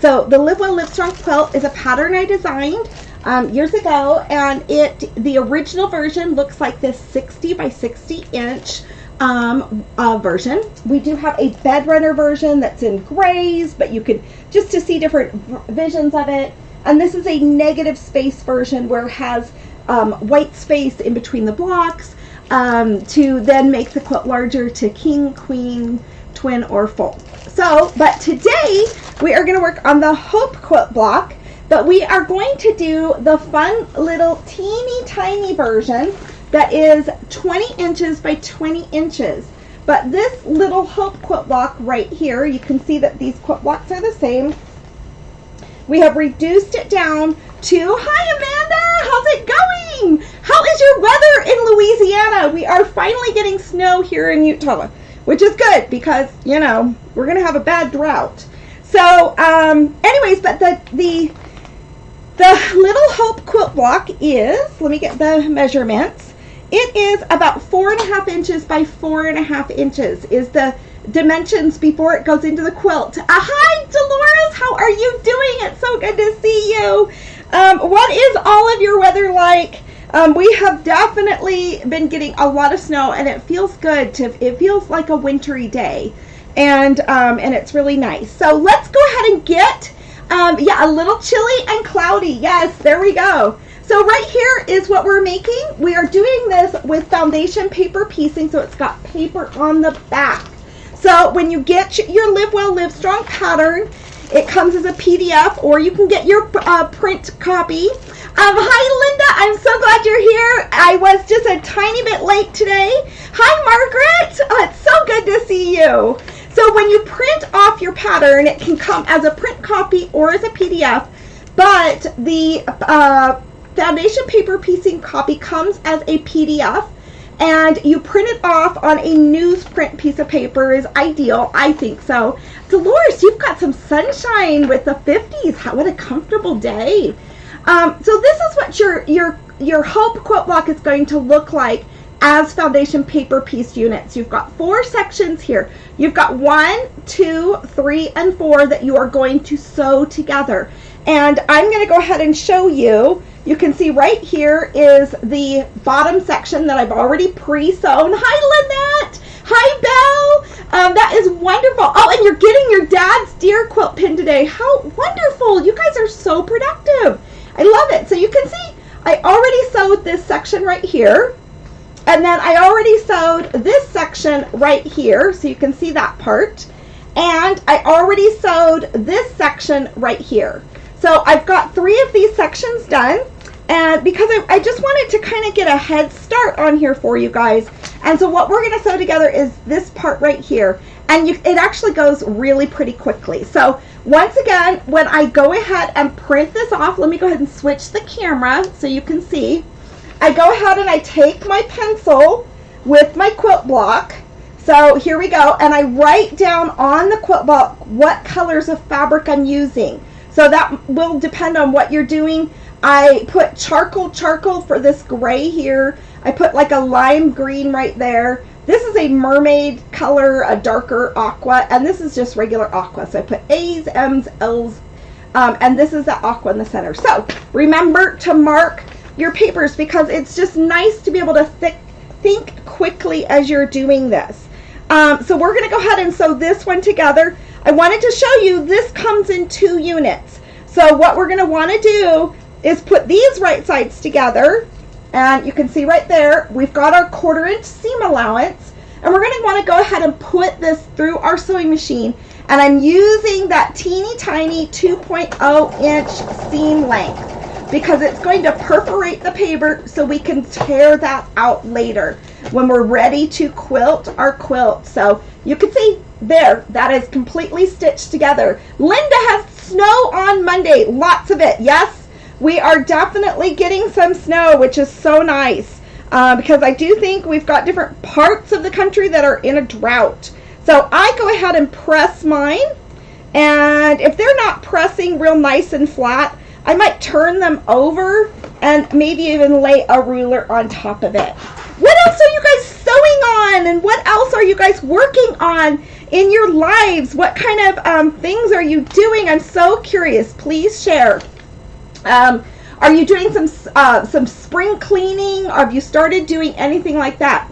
So the Live Well, Live Strong quilt is a pattern I designed years ago, and the original version looks like this 60 by 60 inch version. We do have a bed runner version that's in grays, but you could just to see different visions of it. And this is a negative space version where it has white space in between the blocks to then make the quilt larger to king, queen, twin, or full. So, but today we are going to work on the Hope quilt block, but we are going to do the fun little teeny tiny version that is 20 inches by 20 inches. But this little Hope quilt block right here, you can see that these quilt blocks are the same. We have reduced it down to, hi Amanda, how's it going? How is your weather in Louisiana? We are finally getting snow here in Utah, which is good because, you know, we're going to have a bad drought. So, anyways, but the little Hope quilt block is, let me get the measurements. It is about 4.5 inches by 4.5 inches is the dimensions before it goes into the quilt. Hi, Dolores, how are you doing? It's so good to see you. What is all of your weather like? We have definitely been getting a lot of snow, and it feels good. It feels like a wintry day, and it's really nice. So let's go ahead and get, a little chilly and cloudy. Yes, there we go. So right here is what we're making. We are doing this with foundation paper piecing, so it's got paper on the back. So when you get your Live Well, Live Strong pattern, it comes as a PDF, or you can get your print copy. Hi, Linda. I'm so glad you're here. I was just a tiny bit late today. Hi, Margaret. Oh, it's so good to see you. So when you print off your pattern, it can come as a print copy or as a PDF, but the foundation paper piecing copy comes as a PDF, and you print it off on a newsprint piece of paper is ideal. I think so. Dolores, you've got some sunshine with the 50s. What a comfortable day. So this is what your Hope quilt block is going to look like as foundation paper piece units. You've got 4 sections here. You've got 1, 2, 3, and 4 that you are going to sew together. And I'm going to go ahead and show you. You can see right here is the bottom section that I've already pre-sewn. Hi, Lynette. Hi, Belle. That is wonderful. Oh, and you're getting your dad's deer quilt pin today. How wonderful. You guys are so productive. I love it. So you can see I already sewed this section right here. And then I already sewed this section right here. So you can see that part. And I already sewed this section right here. So I've got 3 of these sections done, and because I just wanted to kind of get a head start on here for you guys. And so what we're going to sew together is this part right here, and it actually goes really pretty quickly. So once again, when I go ahead and print this off, let me go ahead and switch the camera so you can see. I go ahead and I take my pencil with my quilt block. So here we go, and I write down on the quilt block what colors of fabric I'm using. So that will depend on what you're doing. I put charcoal for this gray here. I put like a lime green right there. This is a mermaid color, a darker aqua, and this is just regular aqua. So I put A's, M's, L's, and this is the aqua in the center. So remember to mark your papers because it's just nice to be able to think quickly as you're doing this. So we're going to go ahead and sew this one together. I wanted to show you this comes in 2 units. So what we're going to want to do is put these right sides together, and you can see right there we've got our 1/4 inch seam allowance, and we're going to want to go ahead and put this through our sewing machine, and I'm using that teeny tiny 2.0 inch seam length because it's going to perforate the paper so we can tear that out later when we're ready to quilt our quilt. So you can see there, that is completely stitched together. Linda has snow on Monday, lots of it. Yes, we are definitely getting some snow, which is so nice because I do think we've got different parts of the country that are in a drought. So I go ahead and press mine, and if they're not pressing real nice and flat, I might turn them over and maybe even lay a ruler on top of it. What else are you guys sewing on, and what else are you guys working on in your lives? What kind of things are you doing? I'm so curious. Please share. Are you doing some spring cleaning? Have you started doing anything like that?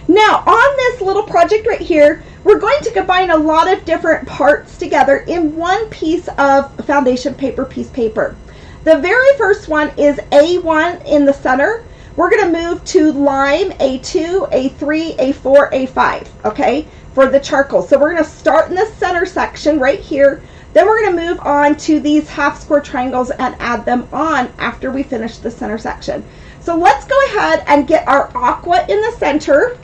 Now, on this little project right here, we're going to combine a lot of different parts together in one piece of foundation paper, piece paper. The very first one is A1 in the center. We're going to move to lime, A2, A3, A4, A5, okay, for the charcoal. So we're going to start in the center section right here. Then we're going to move on to these half square triangles and add them on after we finish the center section. So let's go ahead and get our aqua in the center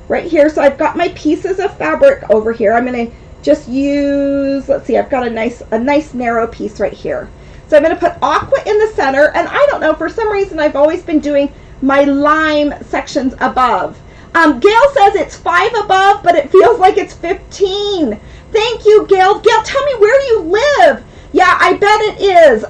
right here. So I've got my pieces of fabric over here. I'm going to just use, let's see, I've got a nice narrow piece right here. So I'm going to put aqua in the center, and I don't know, for some reason I've always been doing my lime sections above. Gail says it's 5 above, but it feels like it's 15. Thank you, Gail. Gail, tell me where you live. Yeah, I bet it is.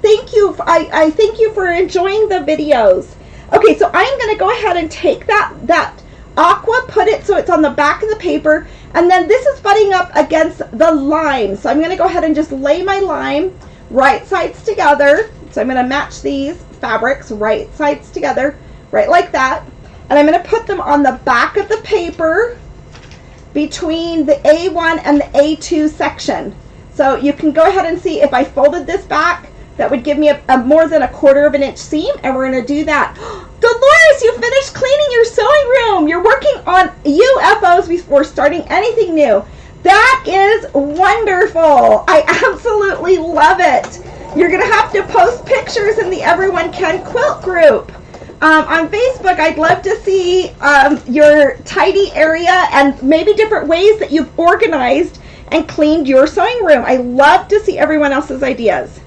Thank you. I thank you for enjoying the videos. Okay, so I'm going to go ahead and take that aqua, put it so it's on the back of the paper, and then this is butting up against the lime. So I'm going to go ahead and just lay my lime right sides together. So I'm going to match these fabrics right sides together, right like that. And I'm going to put them on the back of the paper between the A1 and the A2 section. So you can go ahead and see if I folded this back, that would give me a more than 1/4 of an inch seam, and we're going to do that. Dolores, you finished cleaning your sewing room. You're working on UFOs before starting anything new. That is wonderful. I absolutely love it. You're going to have to post pictures in the Everyone Can Quilt group. On Facebook, I'd love to see your tidy area and maybe different ways that you've organized and cleaned your sewing room. I love to see everyone else's ideas.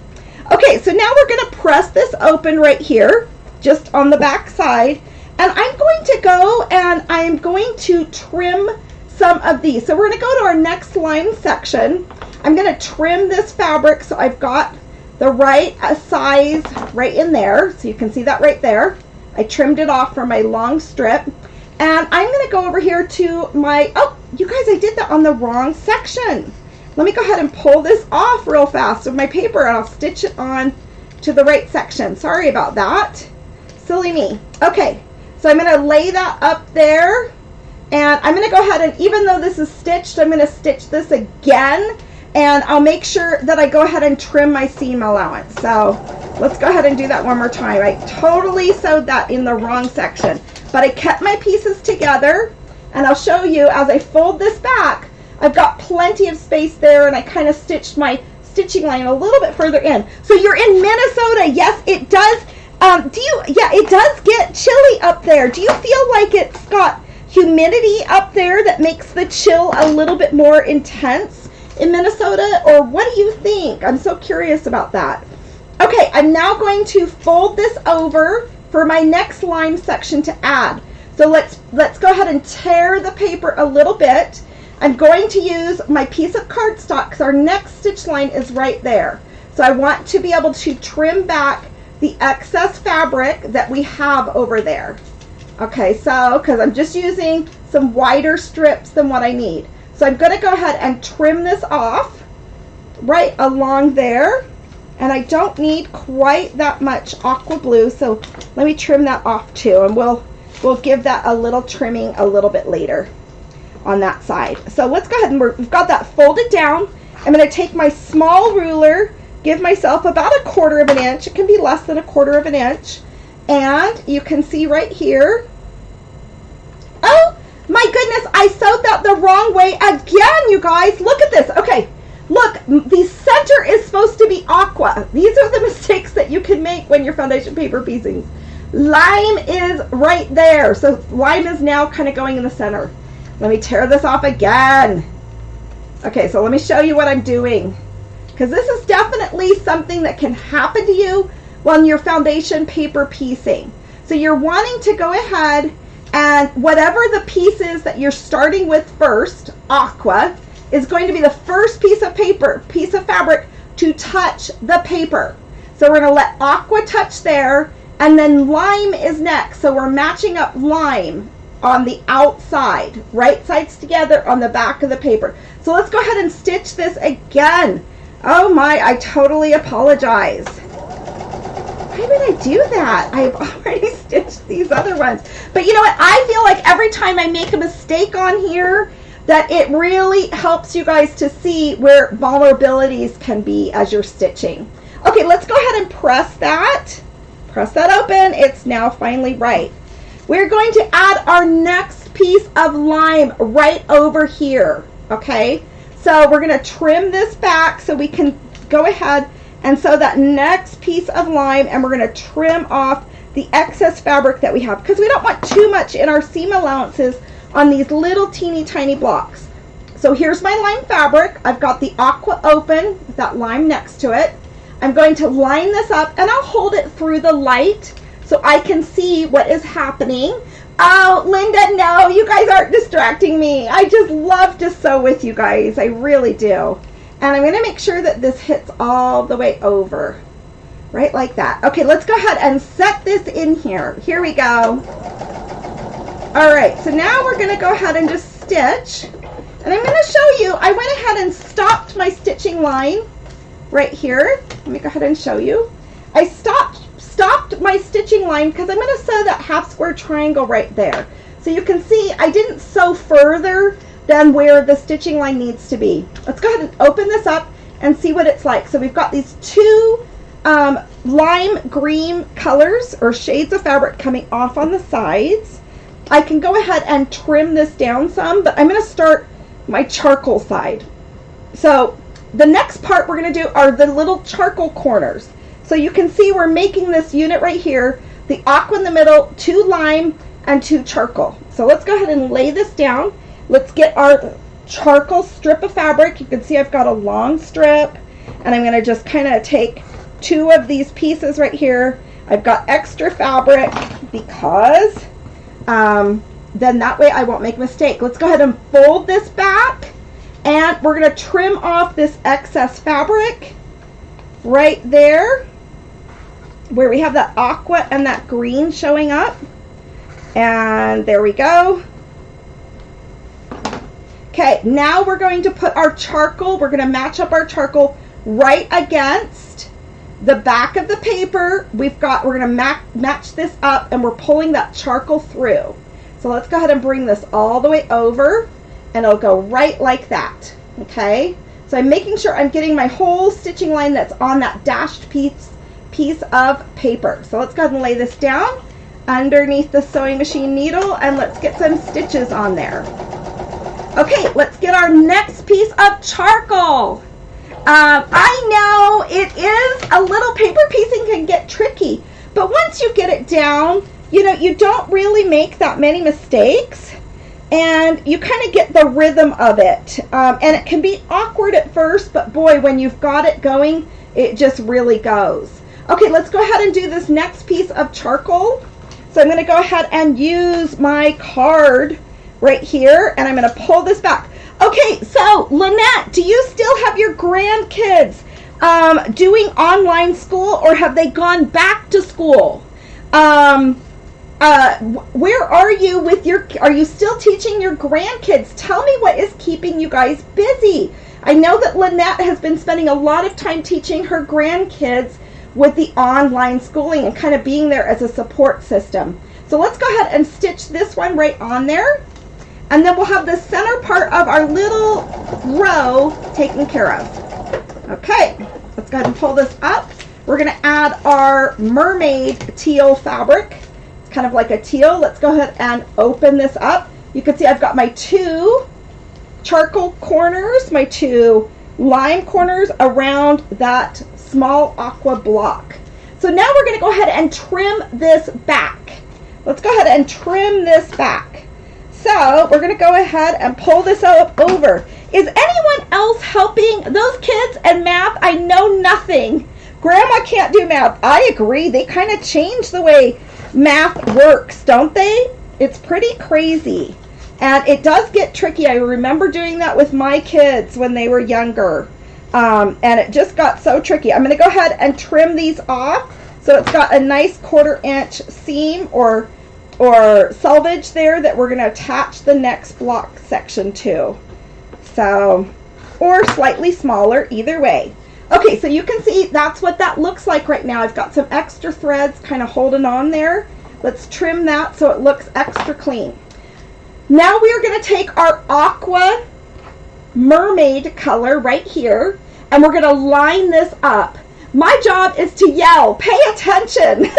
Okay, so now we're going to press this open right here, just on the back side. And I'm going to go and I'm going to trim some of these. So we're going to go to our next line section. I'm going to trim this fabric so I've got the right size right in there. So you can see that right there. I trimmed it off from my long strip. And I'm going to go over here to my, oh, you guys, I did that on the wrong section. Let me go ahead and pull this off real fast with my paper, and I'll stitch it on to the right section. Sorry about that. Silly me. Okay, so I'm going to lay that up there, and I'm going to go ahead and, even though this is stitched, I'm going to stitch this again, and I'll make sure that I go ahead and trim my seam allowance. So let's go ahead and do that one more time. I totally sewed that in the wrong section, but I kept my pieces together, and I'll show you as I fold this back. I've got plenty of space there, and I kind of stitched my stitching line a little bit further in. So you're in Minnesota. Yes, it does. Yeah, it does get chilly up there. Do you feel like it's got humidity up there that makes the chill a little bit more intense in Minnesota? Or what do you think? I'm so curious about that. Okay, I'm now going to fold this over for my next line section to add. So let's go ahead and tear the paper a little bit. I'm going to use my piece of cardstock because our next stitch line is right there. So I want to be able to trim back the excess fabric that we have over there. Okay, so because I'm just using some wider strips than what I need. So I'm going to go ahead and trim this off right along there. And I don't need quite that much aqua blue, so let me trim that off too, and we'll give that a little trimming a little bit later on that side. So let's go ahead and we've got that folded down. I'm going to take my small ruler, give myself about 1/4 of an inch. It can be less than 1/4 of an inch. And you can see right here. Oh my goodness, I sewed that the wrong way again, you guys. Look at this. Okay, look, the center is supposed to be aqua. These are the mistakes that you can make when you're foundation paper piecing. Lime is right there. So lime is now kind of going in the center. Let me tear this off again. Okay, so let me show you what I'm doing, because this is definitely something that can happen to you when you're foundation paper piecing. So you're wanting to go ahead and whatever the piece is that you're starting with first, aqua, is going to be the first piece of fabric to touch the paper. So we're going to let aqua touch there, and then lime is next. So we're matching up lime on the outside, right sides together on the back of the paper. So let's go ahead and stitch this again. Oh my, I totally apologize. Why did I do that? I've already stitched these other ones. But you know what? I feel like every time I make a mistake on here, that it really helps you guys to see where vulnerabilities can be as you're stitching. Okay, let's go ahead and press that. Press that open. It's now finally right. We're going to add our next piece of lime right over here. Okay, so we're going to trim this back so we can go ahead and sew that next piece of lime, and we're going to trim off the excess fabric that we have because we don't want too much in our seam allowances on these little teeny tiny blocks. So here's my lime fabric. I've got the aqua open with that lime next to it. I'm going to line this up and I'll hold it through the light so I can see what is happening. Oh, Linda, no, you guys aren't distracting me. I just love to sew with you guys. I really do. And I'm going to make sure that this hits all the way over. Right like that. Okay, let's go ahead and set this in here. Here we go. All right, so now we're going to go ahead and just stitch. And I'm going to show you, I went ahead and stopped my stitching line right here. Let me go ahead and show you. I stopped my stitching line because I'm going to sew that half square triangle right there. So you can see I didn't sew further than where the stitching line needs to be. Let's go ahead and open this up and see what it's like. So we've got these two lime green colors or shades of fabric coming off on the sides. I can go ahead and trim this down some, but I'm going to start my charcoal side. So the next part we're going to do are the little charcoal corners. So you can see we're making this unit right here, the aqua in the middle, 2 lime and 2 charcoal. So let's go ahead and lay this down. Let's get our charcoal strip of fabric. You can see I've got a long strip, and I'm going to just kind of take 2 of these pieces right here. I've got extra fabric because then that way I won't make a mistake. Let's go ahead and fold this back, and we're going to trim off this excess fabric right there where we have that aqua and that green showing up. And there we go. Okay, now we're going to put our charcoal, we're going to match up our charcoal right against the back of the paper. We're going to match this up, and we're pulling that charcoal through. So let's go ahead and bring this all the way over, and it'll go right like that. Okay, so I'm making sure I'm getting my whole stitching line that's on that dashed piece of paper. So let's go ahead and lay this down underneath the sewing machine needle, and let's get some stitches on there. Okay, let's get our next piece of charcoal. I know it is a little, paper piecing can get tricky, but once you get it down, you know, you don't really make that many mistakes, and you kind of get the rhythm of it. And it can be awkward at first, but boy, when you've got it going, it just really goes. Okay, let's go ahead and do this next piece of charcoal. So I'm going to go ahead and use my card right here, and I'm going to pull this back. Okay, so Lynette, do you still have your grandkids doing online school, or have they gone back to school? Where are you with are you still teaching your grandkids? Tell me what is keeping you guys busy. I know that Lynette has been spending a lot of time teaching her grandkids with the online schooling and kind of being there as a support system. So let's go ahead and stitch this one right on there. And then we'll have the center part of our little row taken care of. Okay, let's go ahead and pull this up. We're going to add our mermaid teal fabric. It's kind of like a teal. Let's go ahead and open this up. You can see I've got my 2 charcoal corners, my 2 lime corners around that small aqua block. So now we're going to go ahead and trim this back. Let's go ahead and trim this back. So we're going to go ahead and pull this up over. Is anyone else helping? Those kids and math, I know nothing. Grandma can't do math. I agree. They kind of change the way math works, don't they? It's pretty crazy. And it does get tricky. I remember doing that with my kids when they were younger. And it just got so tricky. I'm going to go ahead and trim these off so it's got a nice 1/4 inch seam or or selvage there that we're going to attach the next block section to. So, or slightly smaller, either way. Okay, so you can see that's what that looks like right now. I've got some extra threads kind of holding on there. Let's trim that so it looks extra clean. Now we are going to take our aqua mermaid color right here, and we're going to line this up. My job is to yell, pay attention.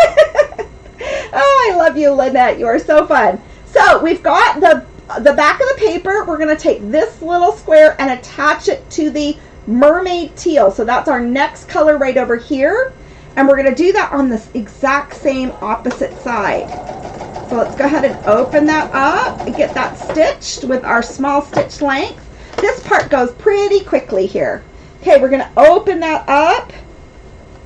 Oh, I love you, Lynette. You are so fun. So we've got the back of the paper. We're going to take this little square and attach it to the mermaid teal. So that's our next color right over here. And we're going to do that on this exact same opposite side. So let's go ahead and open that up and get that stitched with our small stitch length. This part goes pretty quickly here. Okay, we're going to open that up,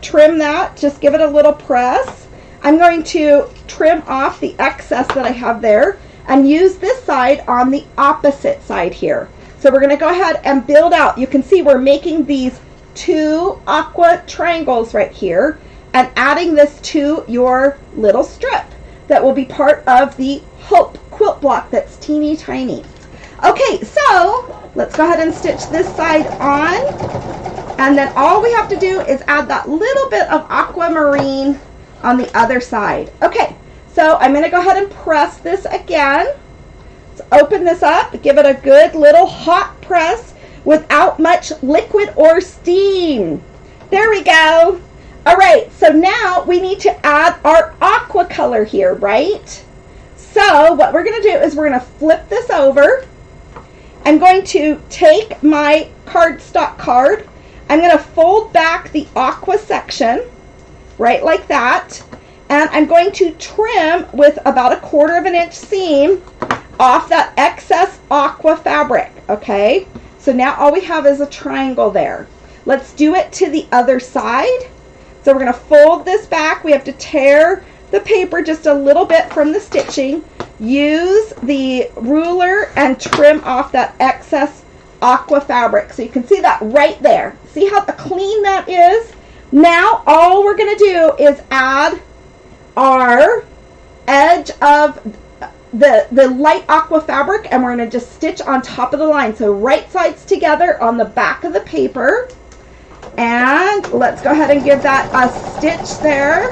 trim that, just give it a little press. I'm going to trim off the excess that I have there and use this side on the opposite side here. So we're going to go ahead and build out. You can see we're making these 2 aqua triangles right here and adding this to your little strip that will be part of the Hope quilt block that's teeny tiny. Okay, so let's go ahead and stitch this side on, and then all we have to do is add that little bit of aquamarine on the other side. Okay, so I'm going to go ahead and press this again. Let's open this up, give it a good little hot press without much liquid or steam. There we go. All right, so now we need to add our aqua color here, right? So what we're going to do is we're going to flip this over. I'm going to take my cardstock card. I'm going to fold back the aqua section, right like that. And I'm going to trim with about a 1/4 inch seam off that excess aqua fabric, okay? So now all we have is a triangle there. Let's do it to the other side. So we're going to fold this back. We have to tear the paper just a little bit from the stitching. Use the ruler and trim off that excess aqua fabric. So you can see that right there. See how clean that is? Now all we're going to do is add our edge of the light aqua fabric, and we're going to just stitch on top of the line. So right sides together on the back of the paper. And let's go ahead and give that a stitch there.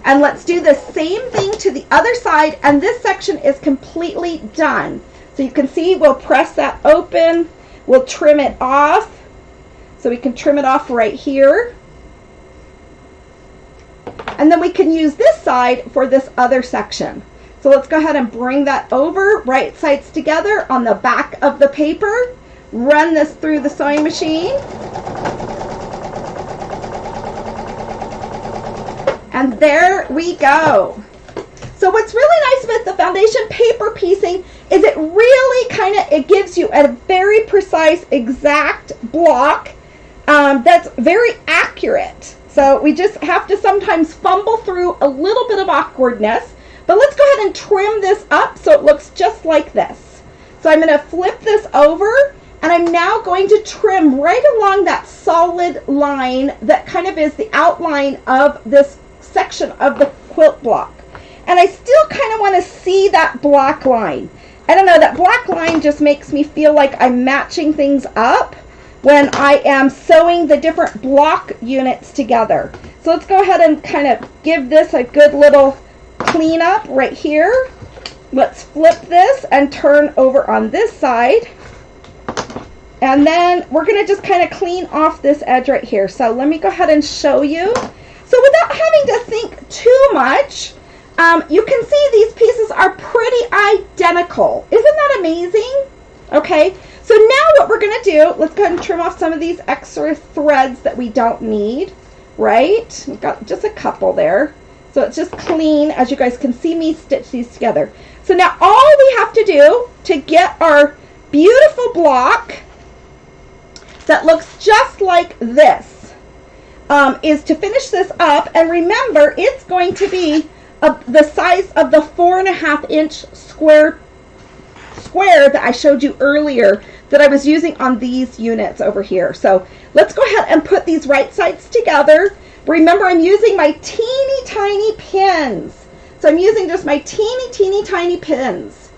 And let's do the same thing to the other side, and this section is completely done. So you can see we'll press that open, we'll trim it off. So we can trim it off right here. And then we can use this side for this other section. So let's go ahead and bring that over, right sides together on the back of the paper. Run this through the sewing machine. And there we go. So what's really nice with the foundation paper piecing is it really it gives you a very precise, exact block that's very accurate. So we just have to sometimes fumble through a little bit of awkwardness. But let's go ahead and trim this up so it looks just like this. So I'm going to flip this over, and I'm now going to trim right along that solid line that kind of is the outline of this section of the quilt block. And I still kind of want to see that black line. I don't know, that black line just makes me feel like I'm matching things up when I am sewing the different block units together. So let's go ahead and kind of give this a good little cleanup right here. Let's flip this and turn over on this side. And then we're going to just kind of clean off this edge right here. So let me go ahead and show you. So without having to think too much, you can see these pieces are pretty identical. Isn't that amazing? Okay, so now what we're going to do, let's go ahead and trim off some of these extra threads that we don't need, right? We've got just a couple there. So it's just clean, as you guys can see me stitch these together. So now all we have to do to get our beautiful block that looks just like this is to finish this up. And remember, it's going to be the size of the 4.5 inch square that I showed you earlier that I was using on these units over here. So let's go ahead and put these right sides together. Remember, I'm using my teeny tiny pins. So I'm using just my teeny tiny pins.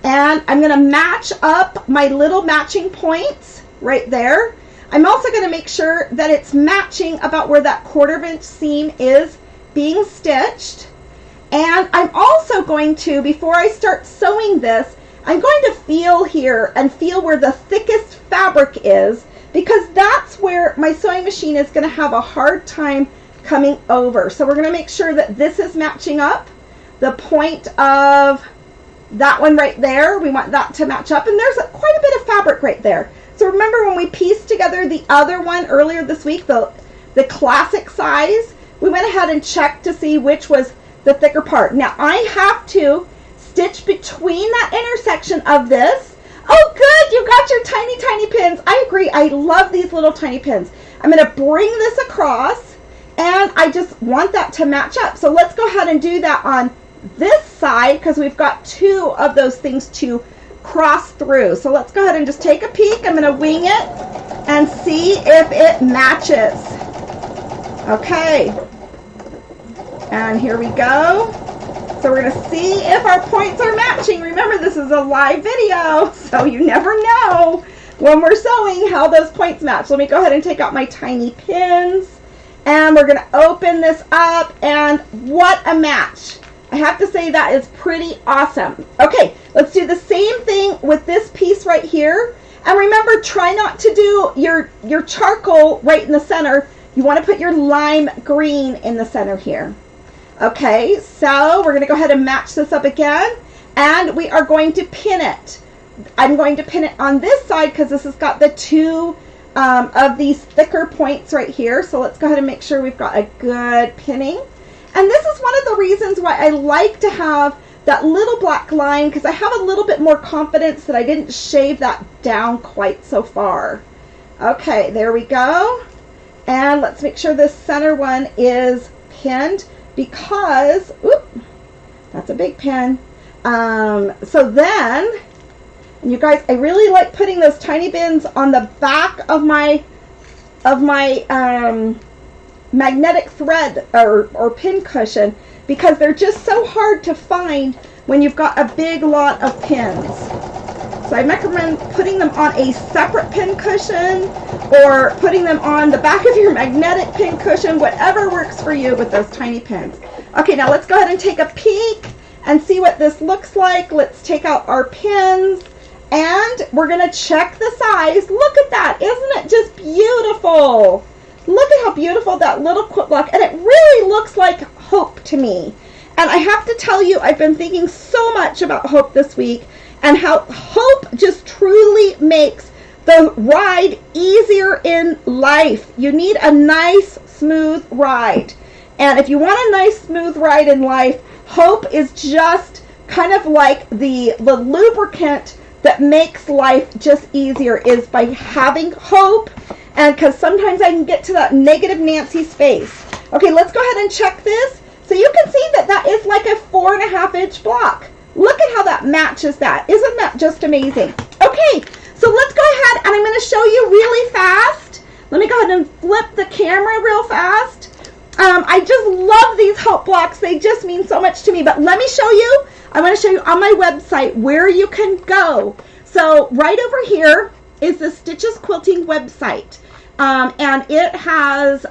And I'm going to match up my little matching points right there. I'm also going to make sure that it's matching about where that 1/4 inch seam is being stitched. And I'm also going to, before I start sewing this, I'm going to feel here and feel where the thickest fabric is, because that's where my sewing machine is going to have a hard time coming over. So we're going to make sure that this is matching up. The point of that one right there, we want that to match up, and there's quite a bit of fabric right there. So remember when we pieced together the other one earlier this week, the classic size, we went ahead and checked to see which was the thicker part. Now I have to stitch between that intersection of this. Oh good, you got your tiny pins. I agree, I love these little tiny pins. I'm going to bring this across, and I just want that to match up. So let's go ahead and do that on this side, because we've got 2 of those things to cross through. So let's go ahead and just take a peek. I'm going to wing it and see if it matches. Okay, and here we go. So we're going to see if our points are matching. Remember, this is a live video, so you never know when we're sewing how those points match. Let me go ahead and take out my tiny pins, and we're going to open this up, and what a match. I have to say that is pretty awesome. Okay, let's do the same thing with this piece right here. And remember, try not to do your charcoal right in the center. You want to put your lime green in the center here. Okay, so we're going to go ahead and match this up again, and we are going to pin it. I'm going to pin it on this side because this has got the 2 of these thicker points right here. So let's go ahead and make sure we've got a good pinning. And this is one of the reasons why I like to have that little black line, because I have a little bit more confidence that I didn't shave that down quite so far. Okay, there we go. And let's make sure this center one is pinned, because, oop, that's a big pin. So then, and you guys, I really like putting those tiny pins on the back of my magnetic thread or pin cushion, because they're just so hard to find when you've got a big lot of pins. So I recommend putting them on a separate pin cushion, or putting them on the back of your magnetic pin cushion, whatever works for you with those tiny pins. Okay, now let's go ahead and take a peek and see what this looks like. Let's take out our pins, and we're going to check the size. Look at that. Isn't it just beautiful? Look at how beautiful that little quilt block, and it really looks like hope to me. And I have to tell you, I've been thinking so much about hope this week, and how hope just truly makes the ride easier in life. You need a nice, smooth ride. And if you want a nice, smooth ride in life, hope is just kind of like the lubricant that makes life just easier, is by having hope. And because sometimes I can get to that negative Nancy space. Okay, let's go ahead and check this. So you can see that that is like a 4.5 inch block. Look at how that matches that. Isn't that just amazing? Okay, so let's go ahead, and I'm going to show you really fast. Let me go ahead and flip the camera real fast. I just love these hope blocks. They just mean so much to me. But let me show you. I want to show you on my website where you can go. So right over here is the Stitches Quilting website. And it has,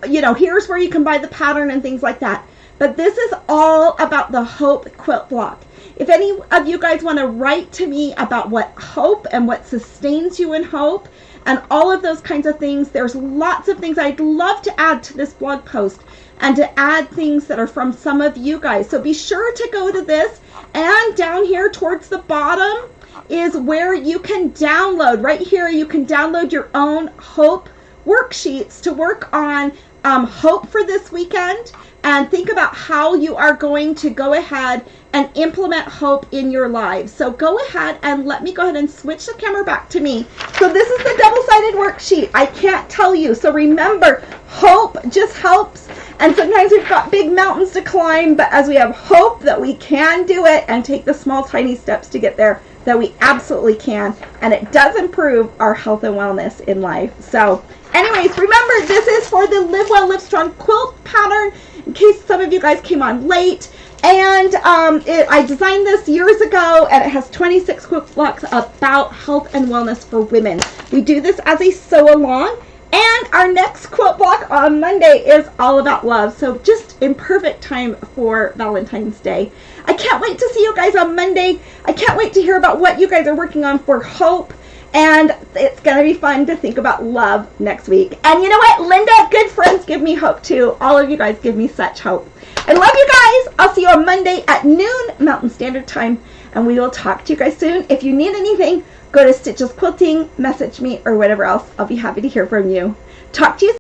here's where you can buy the pattern and things like that. But this is all about the Hope quilt block. If any of you guys want to write to me about what hope and what sustains you in hope and all of those kinds of things, there's lots of things I'd love to add to this blog post, and to add things that are from some of you guys. So be sure to go to this, and down here towards the bottom is where you can download. Right here you can download your own hope worksheets to work on hope for this weekend, and think about how you are going to go ahead and implement hope in your lives. So go ahead and let me go ahead and switch the camera back to me. So this is the double-sided worksheet. I can't tell you. So remember, hope just helps. And sometimes we've got big mountains to climb, but as we have hope that we can do it and take the small, tiny steps to get there, that we absolutely can. And it does improve our health and wellness in life. So anyways, remember, this is for the Live Well, Live Strong quilt pattern, in case some of you guys came on late. And I designed this years ago, and it has 26 quilt blocks about health and wellness for women. We do this as a sew along, and our next quilt block on Monday is all about love. So just in perfect time for Valentine's Day. I can't wait to see you guys on Monday. I can't wait to hear about what you guys are working on for hope. And it's going to be fun to think about love next week. And you know what? Linda, good friends give me hope too. All of you guys give me such hope. I love you guys. I'll see you on Monday at noon Mountain Standard Time. And we will talk to you guys soon. If you need anything, go to Stitches Quilting, message me, or whatever else. I'll be happy to hear from you. Talk to you soon.